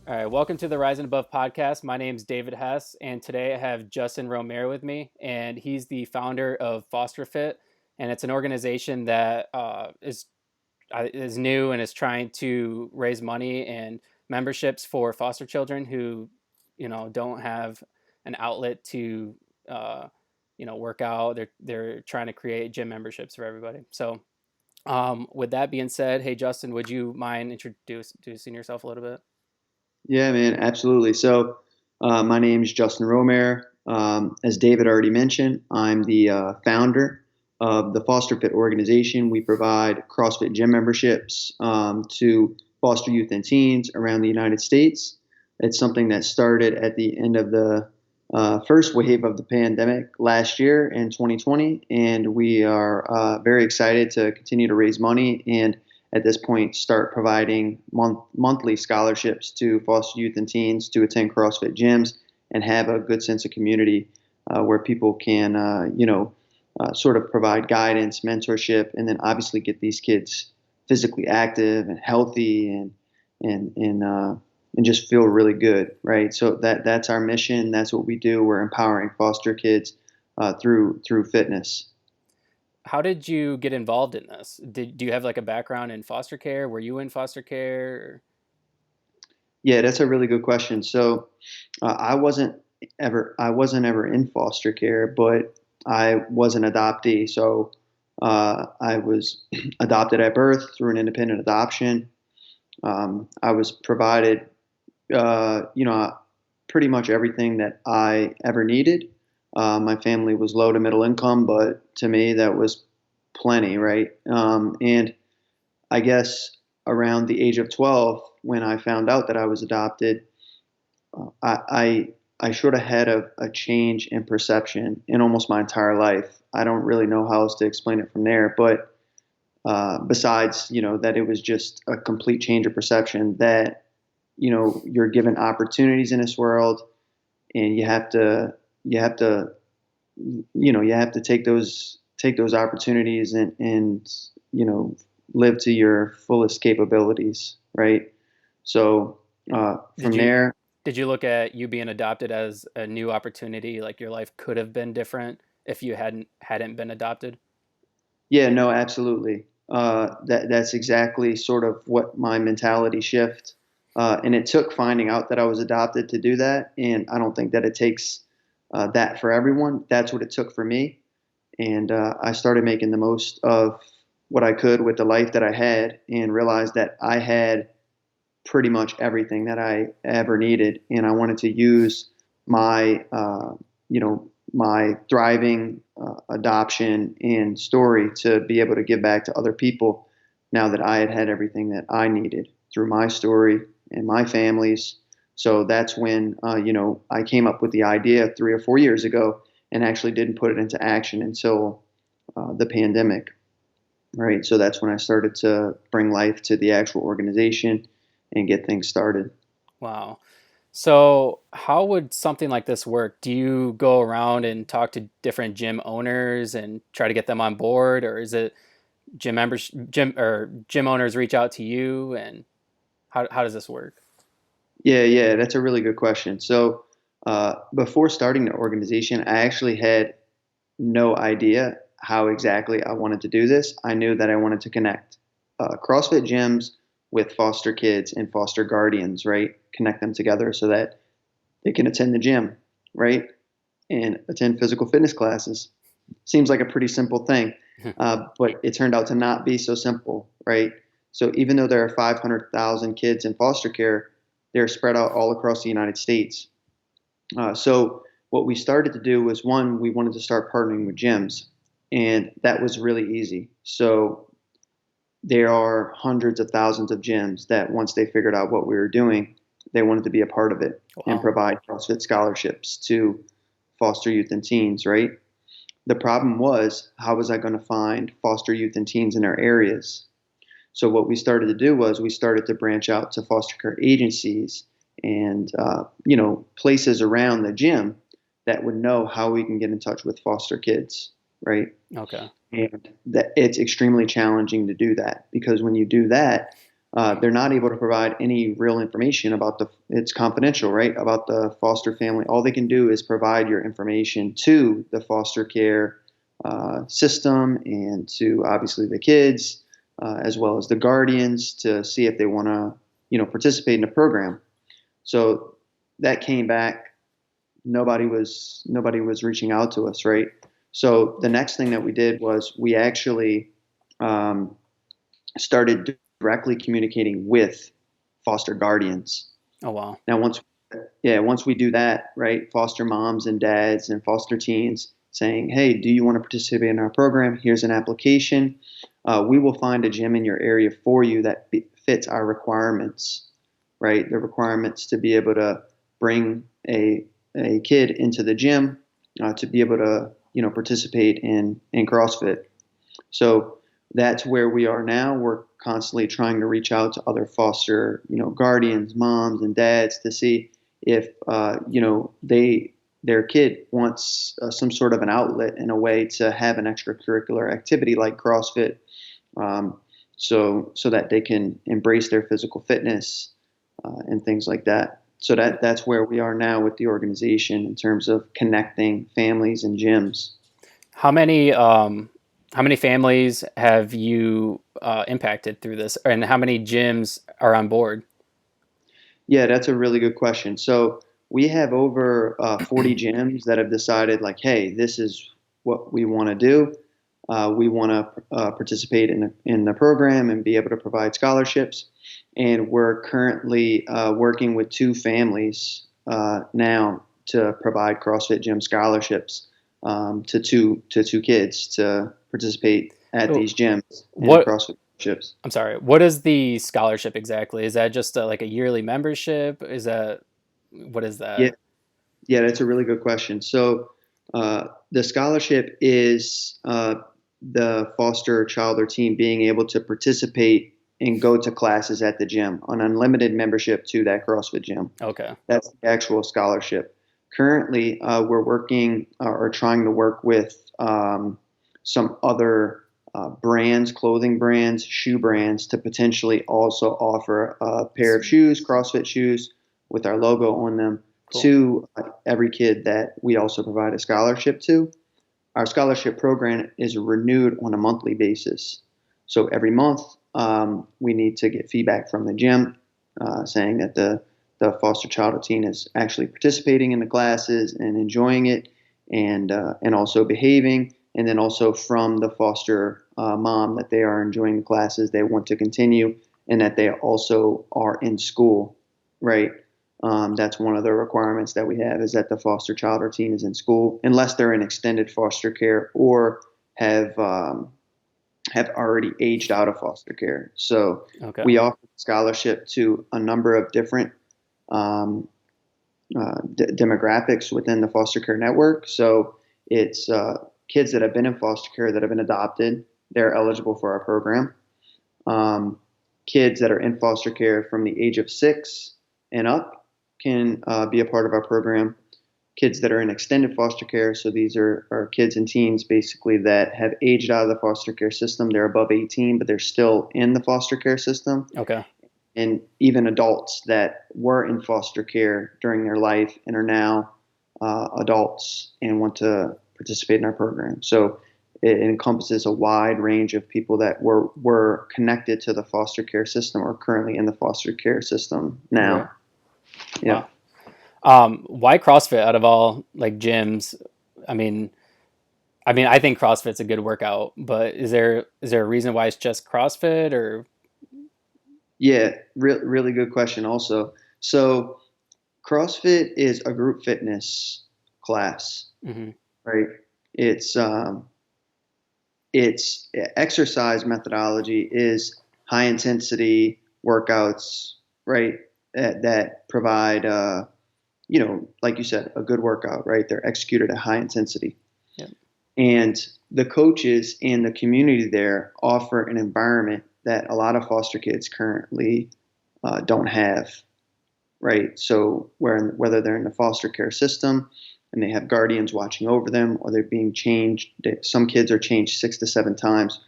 All right, welcome to the Rise and Above podcast. My name's David Hess, and today I have Justin Romaire with me, and he's the founder of Foster Fit, and it's an organization that is new and is trying to raise money and memberships for foster children who, don't have an outlet to, work out. They're trying to create gym memberships for everybody. So, with that being said, hey Justin, would you mind introducing yourself a little bit? Yeah, man, absolutely. My name is Justin Romaire. As David already mentioned, I'm the founder of the Foster Fit organization. We provide CrossFit gym memberships to foster youth and teens around the United States. It's something that started at the end of the first wave of the pandemic last year in 2020, and we are very excited to continue to raise money and at this point start providing monthly scholarships to foster youth and teens to attend CrossFit gyms and have a good sense of community where people can, sort of provide guidance, mentorship, and then obviously get these kids physically active and healthy and just feel really good, right? So that's our mission. That's what we do. We're empowering foster kids through fitness. How did you get involved in this? Do you have like a background in foster care? Were you in foster care? Yeah, that's a really good question. I wasn't ever in foster care, but I was an adoptee. I was adopted at birth through an independent adoption. I was provided, pretty much everything that I ever needed. My family was low to middle income, but to me that was plenty, right? And I guess around the age of 12, when I found out that I was adopted, I sort of had a change in perception in almost my entire life. I don't really know how else to explain it from there, but besides, that it was just a complete change of perception that, you're given opportunities in this world and you have to take those opportunities and live to your fullest capabilities, right? So Did from you there, did you look at you being adopted as a new opportunity? Like your life could have been different if you hadn't been adopted? yeah, no, absolutely. That's exactly sort of what my mentality shift. And it took finding out that I was adopted to do that. And I don't think that it takes that for everyone. That's what it took for me. And I started making the most of what I could with the life that I had and realized that I had pretty much everything that I ever needed. And I wanted to use my, my thriving adoption and story to be able to give back to other people now that I had had everything that I needed through my story and my family's. So that's when, I came up with the idea 3 or 4 years ago and actually didn't put it into action until the pandemic, right? So that's when I started to bring life to the actual organization and get things started. Wow. So, how would something like this work? Do you go around and talk to different gym owners and try to get them on board, or is it gym owners reach out to you, and how does this work? Yeah, that's a really good question. Before starting the organization, I actually had no idea how exactly I wanted to do this. I knew that I wanted to connect CrossFit gyms with foster kids and foster guardians, right? Connect them together so that they can attend the gym, right? And attend physical fitness classes. Seems like a pretty simple thing, but it turned out to not be so simple, right? So even though there are 500,000 kids in foster care, they're spread out all across the United States. So what we started to do was one, we wanted to start partnering with gyms, and that was really easy. So there are hundreds of thousands of gyms that once they figured out what we were doing, they wanted to be a part of it and Wow. provide CrossFit scholarships to foster youth and teens, right? The problem was, how was I going to find foster youth and teens in our areas? So what we started to do was we started to branch out to foster care agencies and places around the gym that would know how we can get in touch with foster kids, right? Okay. And that it's extremely challenging to do that because when you do that, they're not able to provide any real information about it's confidential, right? About the foster family. All they can do is provide your information to the foster care system and to obviously the kids, as well as the guardians to see if they want to, participate in the program. So that came back. Nobody was reaching out to us, right? So the next thing that we did was we actually um, started directly communicating with foster guardians. Oh wow. Now, once we do that, right, foster moms and dads and foster teens saying, hey, do you want to participate in our program? Here's an application. We will find a gym in your area for you that fits our requirements, right? The requirements to be able to bring a kid into the gym to be able to, participate in CrossFit. So that's where we are now. We're constantly trying to reach out to other foster, guardians, moms, and dads to see if, their kid wants some sort of an outlet and a way to have an extracurricular activity like CrossFit, so that they can embrace their physical fitness and things like that. So that's where we are now with the organization in terms of connecting families and gyms. How many families have you impacted through this, and how many gyms are on board? Yeah, that's a really good question. So we have over 40 gyms that have decided, like, hey, this is what we want to do. We want to participate in the program and be able to provide scholarships. And we're currently working with two families now to provide CrossFit gym scholarships to two kids to participate at So these gyms in the what? CrossFit scholarships. I'm sorry. What is the scholarship exactly? Is that just like a yearly membership? Is that what is Yeah, that? yeah, that's a really good question. So the scholarship is the foster child or teen being able to participate and go to classes at the gym on unlimited membership to that CrossFit gym. Okay. That's the actual scholarship. Currently, we're working or trying to work with some other brands, clothing brands, shoe brands, to potentially also offer a pair of shoes, CrossFit shoes, with our logo on them Cool. to every kid that we also provide a scholarship to. Our scholarship program is renewed on a monthly basis. So every month, we need to get feedback from the gym saying that the foster child or teen is actually participating in the classes and enjoying it, and also behaving. And then also from the foster mom that they are enjoying the classes, they want to continue, and that they also are in school, right? That's one of the requirements that we have, is that the foster child or teen is in school, unless they're in extended foster care or have already aged out of foster care. So Okay. we offer scholarship to a number of different um, demographics within the foster care network. So it's kids that have been in foster care that have been adopted. They're eligible for our program. Kids that are in foster care from the age of 6 and up can be a part of our program. Kids that are in extended foster care, so these are kids and teens basically that have aged out of the foster care system. They're above 18, but they're still in the foster care system. Okay. And even adults that were in foster care during their life and are now adults and want to participate in our program. So it encompasses a wide range of people that were connected to the foster care system or currently in the foster care system Right. now. Yeah. Wow. Why CrossFit out of all like gyms? I mean, I think CrossFit's a good workout, but is there a reason why it's just CrossFit or? Yeah, really good question also. So CrossFit is a group fitness class, Mhm. right? It's its exercise methodology is high intensity workouts, right? That provide, like you said, a good workout, right? They're executed at high intensity. Yep. And the coaches and the community there offer an environment that a lot of foster kids currently don't have, right? So whether they're in the foster care system and they have guardians watching over them, or they're being changed, some kids are changed 6 to 7 times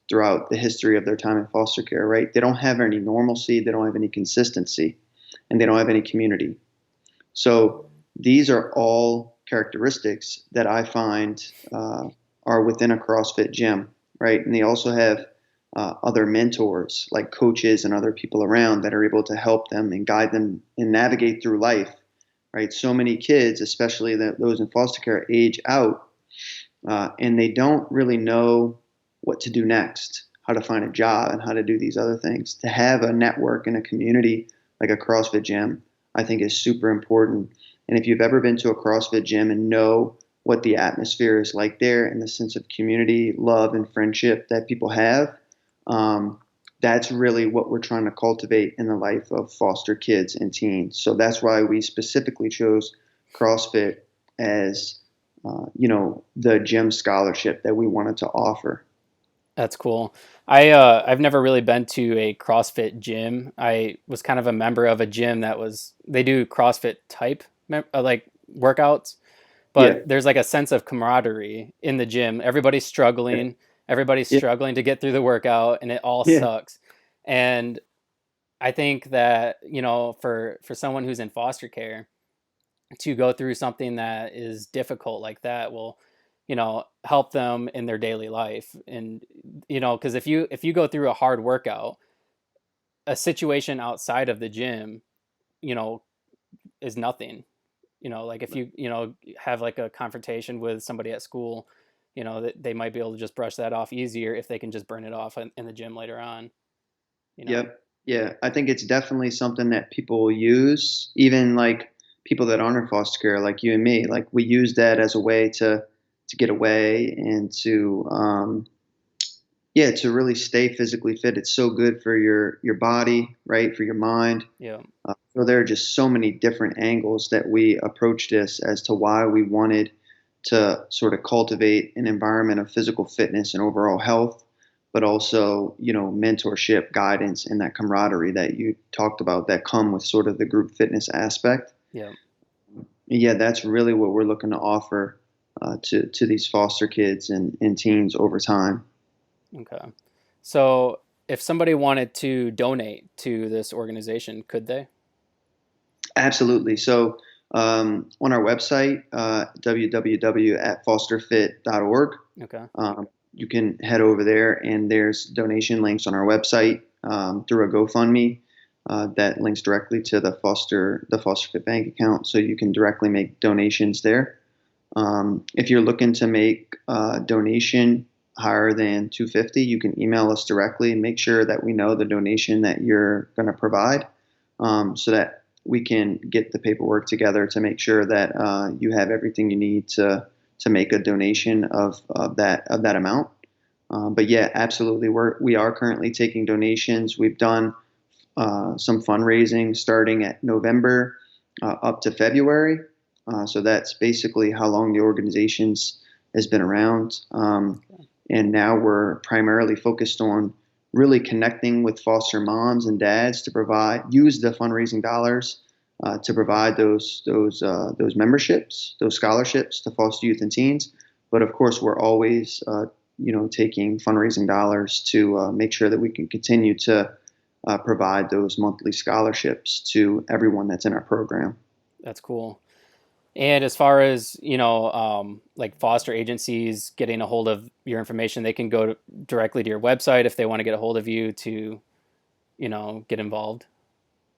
throughout the history of their time in foster care, right? They don't have any normalcy, they don't have any consistency, and they don't have any community. So these are all characteristics that I find are within a CrossFit gym, right? And they also have other mentors like coaches and other people around that are able to help them and guide them and navigate through life, right? So many kids, especially those in foster care, age out and they don't really know what to do next, how to find a job, and how to do these other things. To have a network and a community like a CrossFit gym, I think is super important. And if you've ever been to a CrossFit gym and know what the atmosphere is like there and the sense of community, love, and friendship that people have, that's really what we're trying to cultivate in the life of foster kids and teens. So that's why we specifically chose CrossFit as the gym scholarship that we wanted to offer. That's cool. I've never really been to a CrossFit gym. I was kind of a member of a gym that was they do CrossFit type like workouts, Yeah, but there's like a sense of camaraderie in the gym. yeah, Everybody's yeah, struggling to get through the workout, and it all yeah, sucks. And I think that, for someone who's in foster care to go through something that is difficult like that will, help them in their daily life. And, because if you go through a hard workout, a situation outside of the gym, you know, is nothing. Like if you have like a confrontation with somebody at school, that they might be able to just brush that off easier if they can just burn it off in the gym later on, you know. yep, yeah. I think it's definitely something that people use, even like people that aren't in foster care, like you and me. Like we use that as a way to get away and to really stay physically fit. It's so good for your body, right? For your mind. Yeah. So there are just so many different angles that we approach this as to why we wanted to sort of cultivate an environment of physical fitness and overall health, but also, mentorship, guidance, and that camaraderie that you talked about that come with sort of the group fitness aspect. Yeah. Yeah, that's really what we're looking to offer to these foster kids and teens over time. Okay. So if somebody wanted to donate to this organization, could they? Absolutely. So on our website, www.fosterfit.org, Okay. you can head over there, and there's donation links on our website through a GoFundMe that links directly to the Foster Fit bank account, so you can directly make donations there. If you're looking to make a donation higher than 250, you can email us directly and make sure that we know the donation that you're going to provide, so that we can get the paperwork together to make sure that you have everything you need to make a donation of that amount. But yeah, absolutely, we are currently taking donations. We've done some fundraising starting at November up to February. So that's basically how long the organization's has been around. And now we're primarily focused on really connecting with foster moms and dads to use the fundraising dollars to provide those memberships, those scholarships to foster youth and teens. But of course, we're always taking fundraising dollars to make sure that we can continue to provide those monthly scholarships to everyone that's in our program. That's cool. And as far as, like foster agencies getting a hold of your information, they can go directly to your website if they want to get a hold of you to, get involved.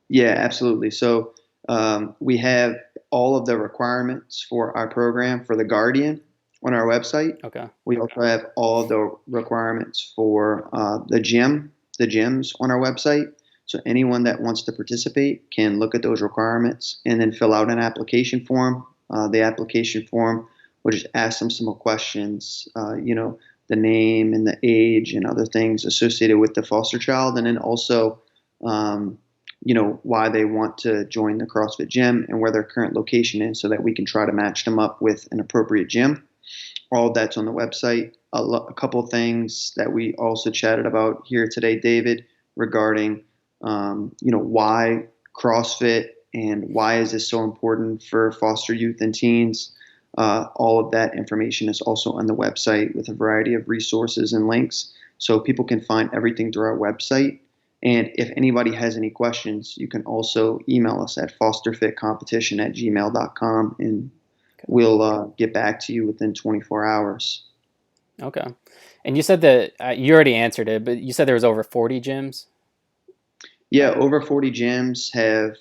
Yeah, absolutely. So we have all of the requirements for our program for the Guardian on our website. Okay. We also have all of the requirements for the gyms on our website. So anyone that wants to participate can look at those requirements and then fill out an application form. The application form will just ask them some more questions, the name and the age and other things associated with the foster child, and then also why they want to join the CrossFit gym and where their current location is so that we can try to match them up with an appropriate gym. All that's on the website. A couple things that we also chatted about here today, David, regarding, why CrossFit and why is this so important for foster youth and teens. All of that information is also on the website with a variety of resources and links So people can find everything through our website. And if anybody has any questions, you can also email us at fosterfitcompetition@gmail.com, and we'll get back to you within 24 hours. Okay. And you said that you already answered it, but you said there was over 40 gyms. Yeah, over 40 gyms have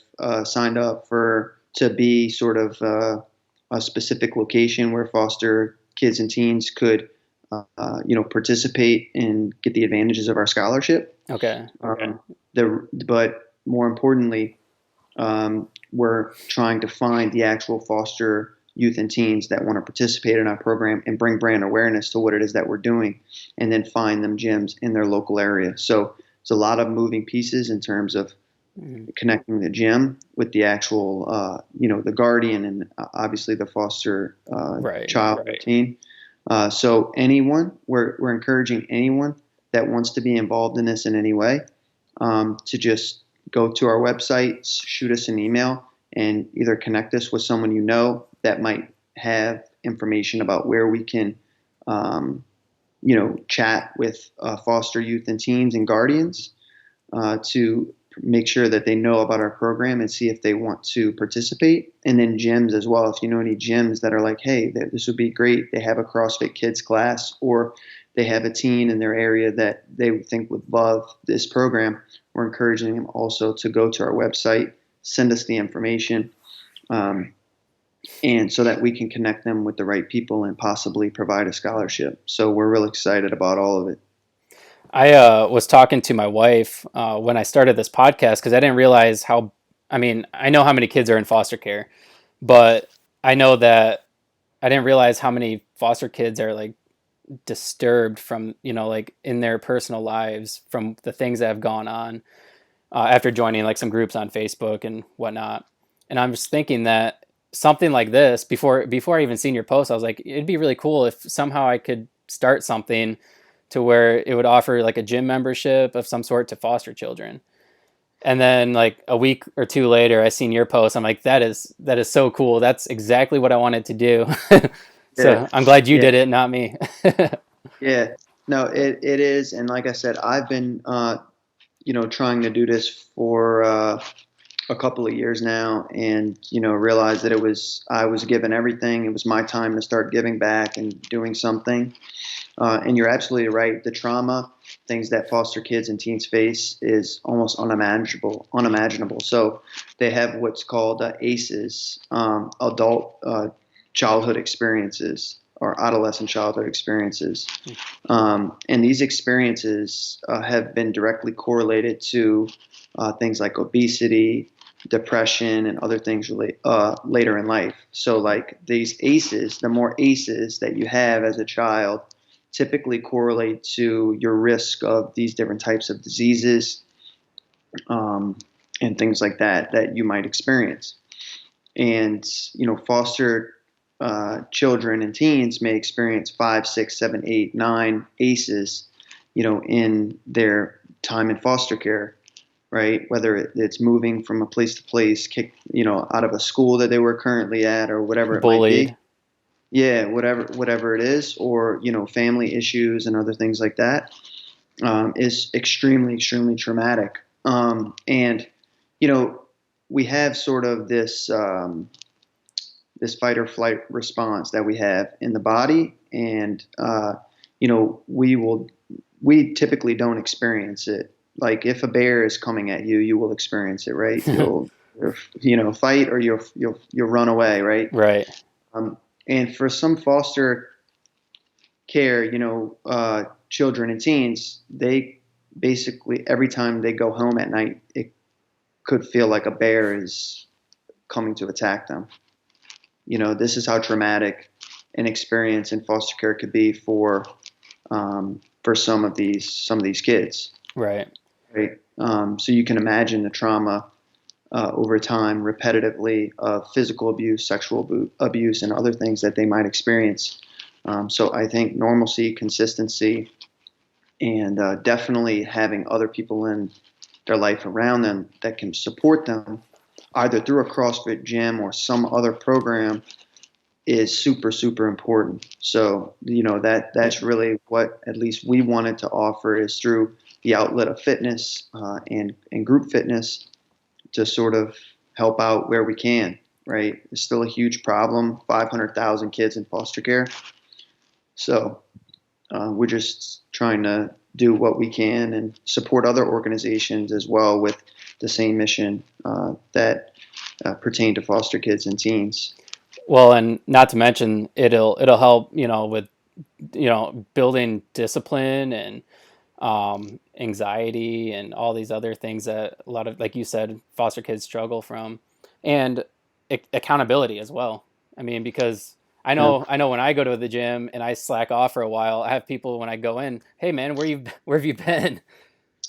signed up to be sort of a specific location where foster kids and teens could, participate and get the advantages of our scholarship. Okay. But more importantly, we're trying to find the actual foster youth and teens that want to participate in our program and bring brand awareness to what it is that we're doing, and then find them gyms in their local area. So it's a lot of moving pieces in terms of connecting the gym with the actual, the guardian and obviously the foster child or teen. So we're encouraging anyone that wants to be involved in this in any way to just go to our website, shoot us an email, and either connect us with someone you know that might have information about where we can, chat with foster youth and teens and guardians to make sure that they know about our program and see if they want to participate. And then gyms as well. If you know any gyms that are like, hey, this would be great. They have a CrossFit Kids class, or they have a teen in their area that they think would love this program, we're encouraging them also to go to our website, send us the information, and so that we can connect them with the right people and possibly provide a scholarship. So we're real excited about all of it. I was talking to my wife when I started this podcast because I didn't realize I know how many kids are in foster care, but I know that I didn't realize how many foster kids are like disturbed from, like in their personal lives from the things that have gone on after joining like some groups on Facebook and whatnot. And I'm just thinking that something like this before I even seen your post, I was like, it'd be really cool if somehow I could start something to where it would offer like a gym membership of some sort to foster children. And then like a week or two later, I seen your post. I'm like, that is so cool. That's exactly what I wanted to do. So I'm glad you did it, not me. Yeah, no, it is. And like I said, I've been, trying to do this for a couple of years now, and realized that I was given everything. It was my time to start giving back and doing something. And you're absolutely right. The trauma, things that foster kids and teens face, is almost unimaginable. So they have what's called ACEs, adult childhood experiences, or adolescent childhood experiences. And these experiences have been directly correlated to things like obesity, depression, and other things later in life. So like these ACEs, the more ACEs that you have as a child, typically correlate to your risk of these different types of diseases and things like that you might experience. And foster children and teens may experience 5, 6, 7, 8, 9 ACEs, in their time in foster care, right? Whether it's moving from a place to place, kicked, out of a school that they were currently at, or whatever it Bullied. might be. Yeah, whatever it is, or family issues and other things like that, is extremely traumatic. And we have sort of this this fight or flight response that we have in the body, and we typically don't experience it. Like if a bear is coming at you, you will experience it, right? You'll fight, or you'll run away, right? Right. And for some foster care, children and teens, they basically, every time they go home at night, it could feel like a bear is coming to attack them. This is how traumatic an experience in foster care could be for some of these kids. Right. Right. So you can imagine the trauma over time, repetitively, of physical abuse, sexual abuse, and other things that they might experience. So I think normalcy, consistency, and definitely having other people in their life around them that can support them, either through a CrossFit gym or some other program, is super, super important. So, Yeah. that's really what at least we wanted to offer is through the outlet of fitness and group fitness to sort of help out where we can, right? It's still a huge problem, 500,000 kids in foster care. So we're just trying to do what we can and support other organizations as well with the same mission that pertain to foster kids and teens. Well, and not to mention it'll help, with building discipline and anxiety and all these other things that a lot of, like you said, foster kids struggle from, and accountability as well. I mean, because Yeah. I know when I go to the gym and I slack off for a while, I have people when I go in, hey man, where have you been?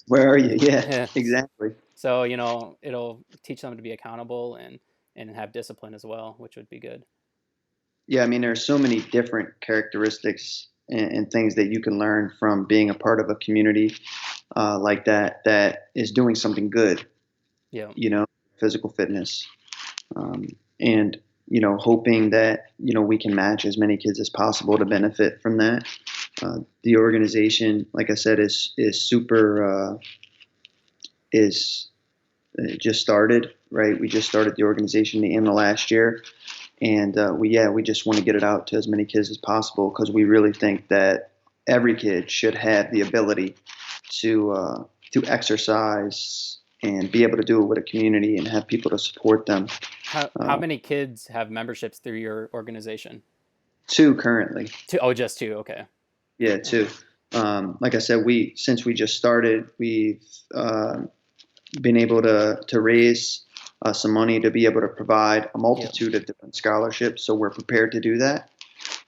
Where are you? Yeah, Yeah. exactly. So, it'll teach them to be accountable and have discipline as well, which would be good. Yeah, I mean, there's so many different characteristics and things that you can learn from being a part of a community like that is doing something good, Yeah. you know, physical fitness. Um, and, hoping that, we can match as many kids as possible to benefit from that. The organization, like I said, is super, is just started, right? We just started the organization the end of last year. And we just want to get it out to as many kids as possible because we really think that every kid should have the ability to exercise and be able to do it with a community and have people to support them. How Uh, many kids have memberships through your organization? Two currently, Two. Oh, just two. Okay. yeah, Okay. two. Like I said, we since we just started, we've been able to raise some money to be able to provide a Yep. multitude of different scholarships. So we're prepared to do that.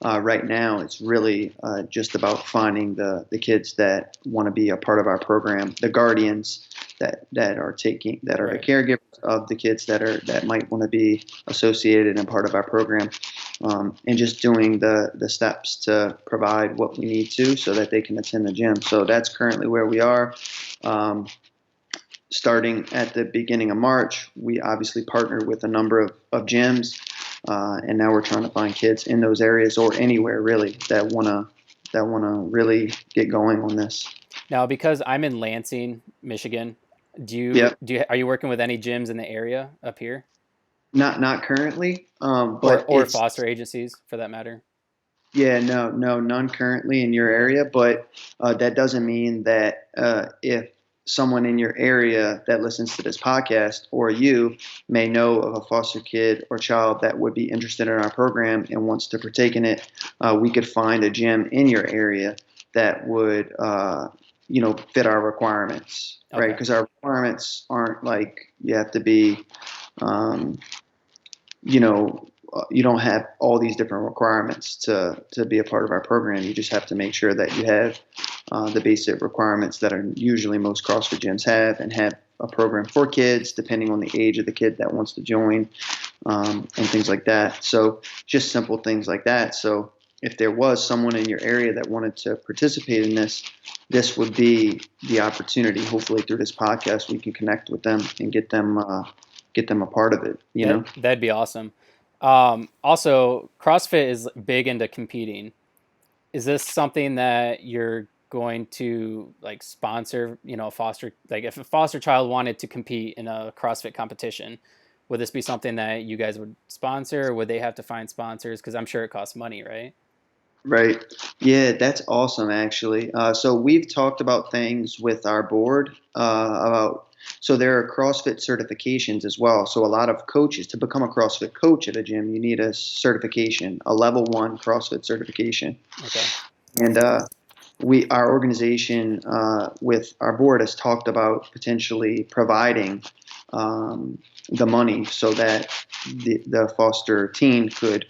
Right now, it's really just about finding the kids that want to be a part of our program, the guardians that are the Right. caregivers of the kids that might want to be associated and part of our program, and just doing the steps to provide what we need to so that they can attend the gym. So that's currently where we are. Um, Starting at the beginning of March, we obviously partnered with a number of gyms, and now we're trying to find kids in those areas or anywhere really that wanna really get going on this. Now, because I'm in Lansing, Michigan, Yep, are you working with any gyms in the area up here, not currently, or but it's foster agencies for that matter? yeah, no, none currently in your Okay. area, but that doesn't mean that if someone in your area that listens to this podcast or you may know of a foster kid or child that would be interested in our program and wants to partake in it, we could find a gym in your area that would, fit our requirements, right? Okay. Because our requirements aren't like you have to be um, you don't have all these different requirements to be a part of our program. You just have to make sure that you have the basic requirements that are usually most CrossFit gyms have, and have a program for kids depending on the age of the kid that wants to join, and things like that. So just simple things like that. So if there was someone in your area that wanted to participate in this would be the opportunity. Hopefully, through this podcast, we can connect with them and get them a part of it. That'd be awesome. Also, CrossFit is big into competing. Is this something that you're going to like sponsor? Foster, like if a foster child wanted to compete in a CrossFit competition, would this be something that you guys would sponsor, or would they have to find sponsors? Because I'm sure it costs money, right? Right. Yeah, that's awesome, actually. So we've talked about things with our board about. So there are CrossFit certifications as well. So a lot of coaches, to become a CrossFit coach at a gym, you need a certification, a level one CrossFit certification. Okay. And our organization with our board has talked about potentially providing the money so that the foster teen could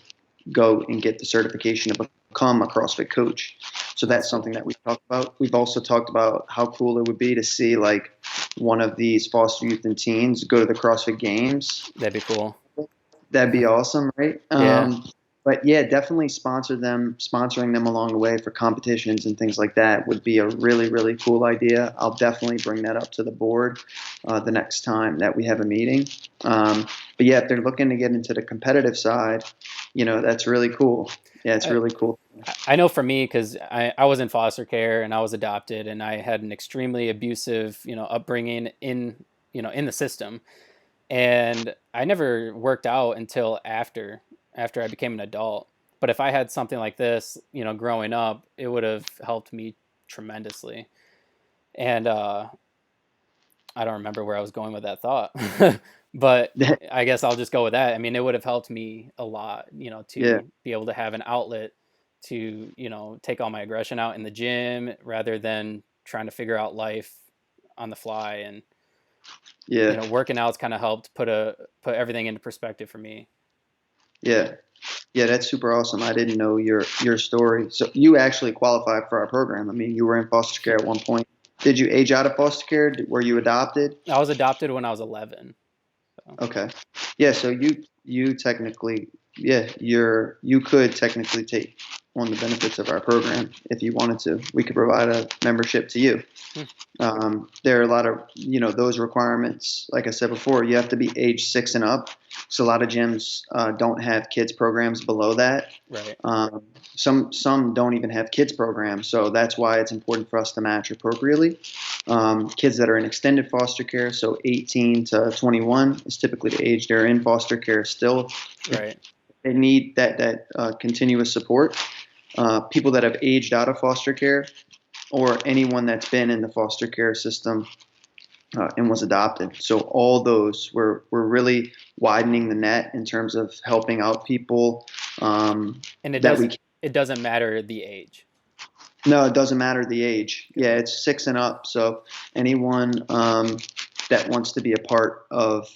go and get the certification to become a CrossFit coach. So That's that's cool. something that we've talked about. We've also talked about how cool it would be to see like one of these foster youth and teens go to the CrossFit Games. That'd be cool. That'd be awesome, right? Yeah. But yeah, definitely sponsoring them along the way for competitions and things like that would be a really, really cool idea. I'll definitely bring that up to the board the next time that we have a meeting. But yeah, if they're looking to get into the competitive side, That's really cool. Yeah, it's I, really cool. I know for me, because I was in foster care and I was adopted, and I had an extremely abusive, upbringing in the system. And I never worked out until after I became an adult. But if I had something like this, growing up, it would have helped me tremendously. And I don't remember where I was going with that thought, but I guess I'll just go with that. I mean, it would have helped me a lot, Yeah, to be able to have an outlet to, take all my aggression out in the gym rather than trying to figure out life on the fly. And yeah, working out's kind of helped put everything into perspective for me. yeah. Yeah, that's super awesome. I didn't know your story. So you actually qualified for our program. I mean, you were in foster care at one point. Did you age out of foster care? Were you adopted? I was adopted when I was 11. So. Okay. Yeah, so you technically, yeah, you could technically take on the benefits of our program if you wanted to. We could provide a membership to you. Hmm. There are a lot of, those requirements. Like I said before, you have to be age 6 and up. So a lot of gyms don't have kids programs below that. Right. Um, some don't even have kids programs. So that's why it's important for us to match appropriately. Kids that are in extended foster care, so 18 to 21 is typically the age they're in foster care still. If Right. they need that continuous support. People that have aged out of foster care, or anyone that's been in the foster care system and was adopted. So all those, we're really widening the net in terms of helping out people And that we can. it doesn't matter the age. No, it doesn't matter the age. Yeah, Good. it's 6 and up. So anyone that wants to be a part of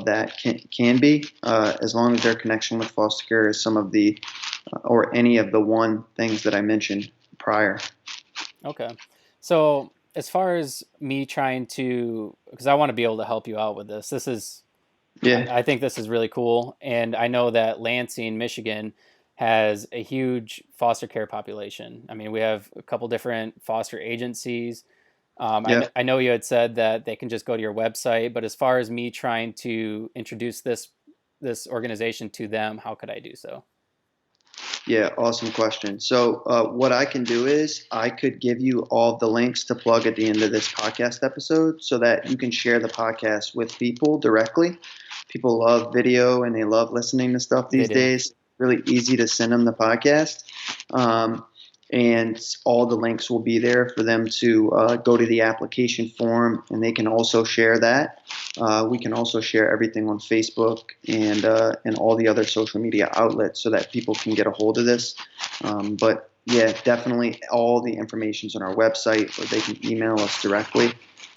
that can be, as long as their connection with foster care is some of the or any of the one things that I mentioned prior. Okay. So as far as me trying to, because I want to be able to help you out with this is, Yeah, I think this is really cool. And I know that Lansing, Michigan has a huge foster care population. I mean, we have a couple different foster agencies. yeah. I know you had said that they can just go to your website, but as far as me trying to introduce this organization to them, how could I do so? Yeah, awesome question. So, what I can do is I could give you all the links to plug at the end of this podcast episode so that you can share the podcast with people directly. People love video and they love listening to stuff They these do. days. Really easy to send them the podcast. Um, and all the links will be there for them to go to the application form, and they can also share that. We can also share everything on Facebook and all the other social media outlets so that people can get a hold of this. But yeah, definitely all the information's on our website, or they can email us directly.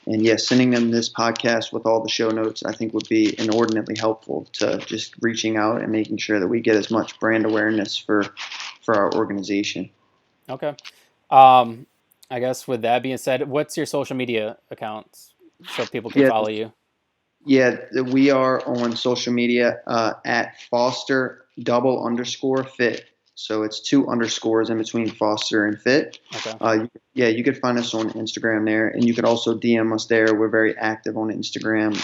And yeah, sending them this podcast with all the show notes, I think would be inordinately helpful to just reaching out and making sure that we get as much brand awareness for our organization. Okay. Um, I guess with that being said, what's your social media accounts so people can Yeah, follow you? yeah, we are on social media at Foster double underscore fit. So it's two underscores in between Foster and fit. Okay. Yeah, you could find us on Instagram there, and you could also DM us there. We're very active on Instagram.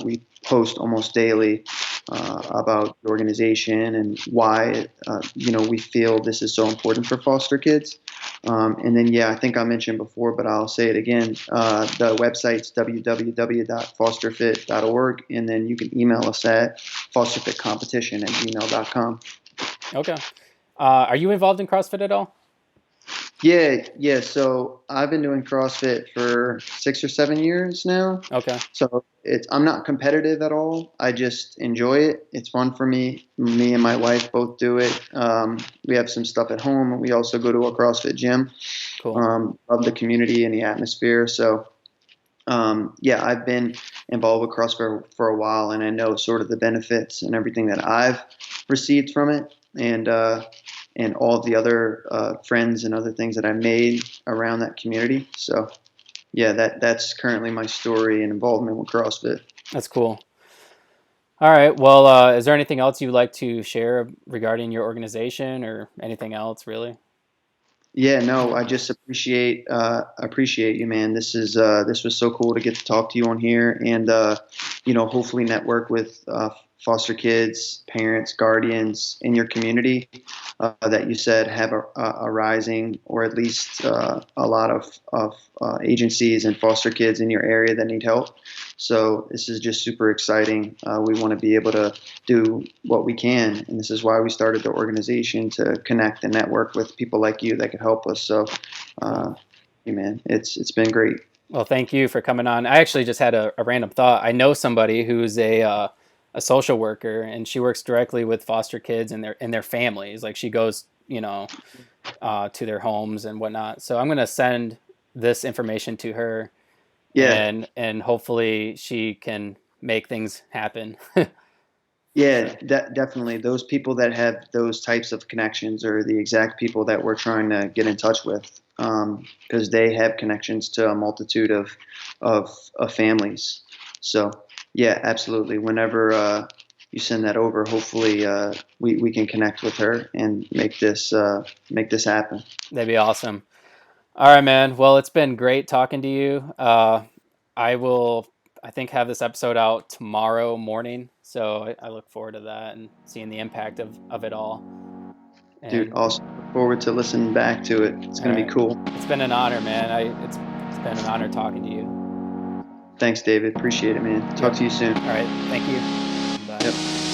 We post almost daily about the organization and why we feel this is so important for foster kids. And then, yeah, I think I mentioned before, but I'll say it again. The website's www.fosterfit.org, and then you can email us at fosterfitcompetition@gmail.com. Okay. Are you involved in CrossFit at all? Yeah, yeah. So I've been doing CrossFit for 6 or 7 years now. Okay. So I'm not competitive at all. I just enjoy it. It's fun for me. Me and my wife both do it. We have some stuff at home, and we also go to a CrossFit gym. Cool. Love the community and the atmosphere. So yeah, I've been involved with CrossFit for a while, and I know sort of the benefits and everything that I've received from it, and all of the other friends and other things that I made around that community. So yeah, that's currently my story and involvement with CrossFit. That's cool. All right. Well, is there anything else you'd like to share regarding your organization or anything else, really? Yeah, no, I just appreciate you, man. This was so cool to get to talk to you on here, and hopefully network with foster kids, parents, guardians in your community that you said have a rising, or at least a lot of agencies and foster kids in your area that need help. So this is just super exciting. We want to be able to do what we can, and this is why we started the organization, to connect and network with people like you that could help us. So, hey man, it's been great. Well, thank you for coming on. I actually just had a random thought. I know somebody who's a social worker, and she works directly with foster kids and their families. Like she goes, to their homes and whatnot. So I'm gonna send this information to her, Yeah, and hopefully she can make things happen. yeah, So definitely. Those people that have those types of connections are the exact people that we're trying to get in touch with, because they have connections to a multitude of families. So, yeah, absolutely. Whenever you send that over, hopefully we can connect with her and make this happen. that'd be awesome. All right, man. Well, it's been great talking to you. I will, I think, have this episode out tomorrow morning. So I look forward to that and seeing the impact of it all. Dude, And also look forward to listening back to it. It's all going to be right, cool. it's been an honor, man. It's been an honor talking to you. Thanks, David. Appreciate it, man. Talk Yep. to you soon. All right. Thank you. Bye. Yep.